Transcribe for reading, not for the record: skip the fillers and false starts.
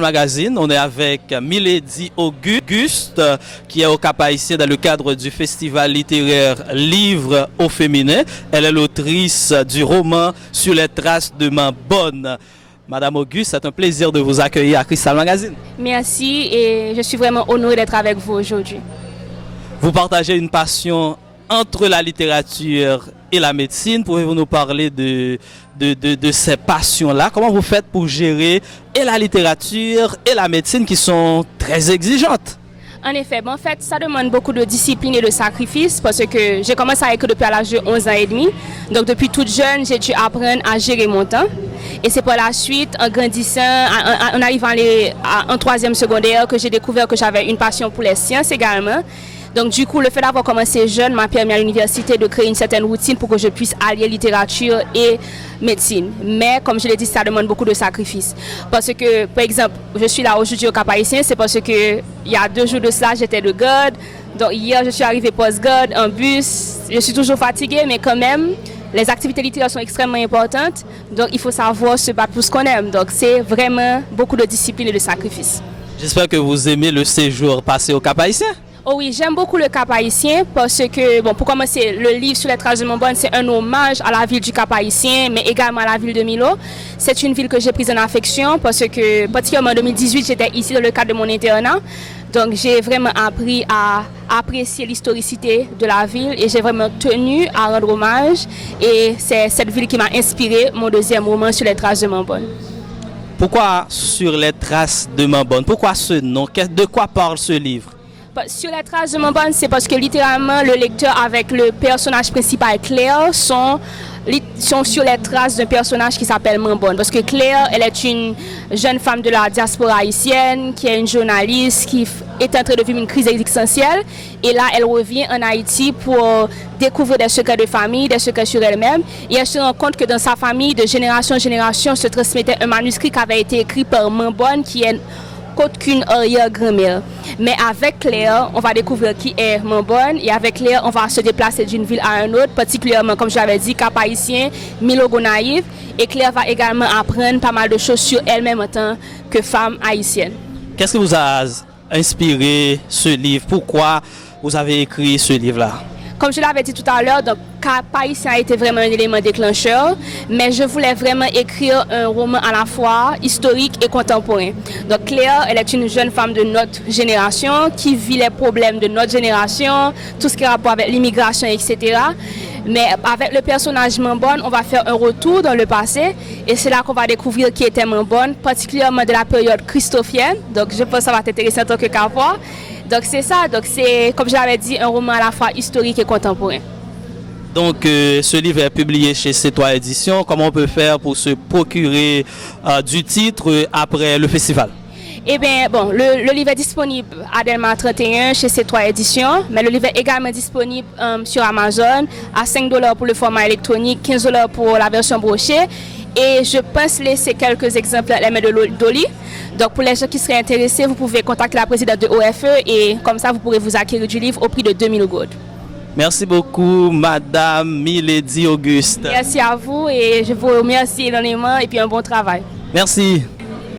Magazine, on est avec Milady Auguste qui est au Cap-Haïtien dans le cadre du festival littéraire Livre au féminin. Elle est l'autrice du roman Sur les traces de ma bonne. Madame Auguste, c'est un plaisir de vous accueillir à Cristal Magazine. Merci et je suis vraiment honorée d'être avec vous aujourd'hui. Vous partagez une passion entre la littérature et la médecine. Pouvez-vous nous parler de ces passions-là? Comment vous faites pour gérer et la littérature et la médecine qui sont très exigeantes? En effet, en fait, ça demande beaucoup de discipline et de sacrifice parce que j'ai commencé à écrire depuis l'âge de 11 ans et demi. Donc depuis toute jeune, j'ai dû apprendre à gérer mon temps. Et c'est par la suite, en grandissant, en arrivant en troisième secondaire, que j'ai découvert que j'avais une passion pour les sciences également. Donc du coup, le fait d'avoir commencé jeune m'a permis à l'université de créer une certaine routine pour que je puisse allier littérature et médecine. Mais comme je l'ai dit, ça demande beaucoup de sacrifices. Parce que, par exemple, je suis là aujourd'hui au Cap-Haïtien, c'est parce que il y a 2 jours de cela, j'étais de garde. Donc hier, je suis arrivée post-garde en bus. Je suis toujours fatiguée, mais quand même, les activités littéraires sont extrêmement importantes. Donc il faut savoir se battre pour ce qu'on aime. Donc c'est vraiment beaucoup de discipline et de sacrifices. J'espère que vous aimez le séjour passé au Cap-Haïtien. Oh oui, j'aime beaucoup le Cap-Haïtien parce que, bon, pour commencer, le livre Sur les traces de mon bonne, c'est un hommage à la ville du Cap-Haïtien, mais également à la ville de Milo. C'est une ville que j'ai prise en affection parce que, particulièrement en 2018, j'étais ici dans le cadre de mon internat. Donc, j'ai vraiment appris à apprécier l'historicité de la ville et j'ai vraiment tenu à rendre hommage. Et c'est cette ville qui m'a inspiré mon deuxième roman Sur les traces de mon bonne. Pourquoi Sur les traces de ma bonne? Pourquoi ce nom? De quoi parle ce livre? Sur les traces de mon bonne, c'est parce que littéralement le lecteur avec le personnage principal Claire sont sur les traces d'un personnage qui s'appelle Mambonne. Parce que Claire, elle est une jeune femme de la diaspora haïtienne, qui est une journaliste, qui est en train de vivre une crise existentielle. Et là, elle revient en Haïti pour découvrir des secrets de famille, des secrets sur elle-même. Et elle se rend compte que dans sa famille, de génération en génération, se transmettait un manuscrit qui avait été écrit par Mambonne, qui est qu'une arrière-grand-mère. Mais avec Claire, on va découvrir qui est Mambonne et avec Claire, on va se déplacer d'une ville à une autre, particulièrement, comme je l'avais dit, Cap-Haïtien, Milo Gonaïve. Et Claire va également apprendre pas mal de choses sur elle-même en tant que femme haïtienne. Qu'est-ce qui vous a inspiré ce livre? Pourquoi vous avez écrit ce livre-là? Comme je l'avais dit tout à l'heure, donc Cap-Haïtien a été vraiment un élément déclencheur, mais je voulais vraiment écrire un roman à la fois historique et contemporain. Donc Claire, elle est une jeune femme de notre génération qui vit les problèmes de notre génération, tout ce qui a rapport avec l'immigration, etc. Mais avec le personnage Mambonne, on va faire un retour dans le passé et c'est là qu'on va découvrir qui était Mambonne, particulièrement de la période christophienne. Donc je pense que ça va t'intéresser en tant que Capois. Donc c'est ça, donc c'est, comme je l'avais dit, un roman à la fois historique et contemporain. Donc ce livre est publié chez C3 Éditions. Comment on peut faire pour se procurer du titre après le festival? Eh bien, bon, le livre est disponible à Delma 31 chez C3 Éditions, mais le livre est également disponible sur Amazon à 5 $ pour le format électronique, 15 $ pour la version brochée. Et je pense laisser quelques exemples à la main de Dolly. Donc pour les gens qui seraient intéressés, vous pouvez contacter la présidente de OFE et comme ça vous pourrez vous acquérir du livre au prix de 2000 gourdes. Merci beaucoup, Madame Milady Auguste. Merci à vous et je vous remercie énormément et puis un bon travail. Merci.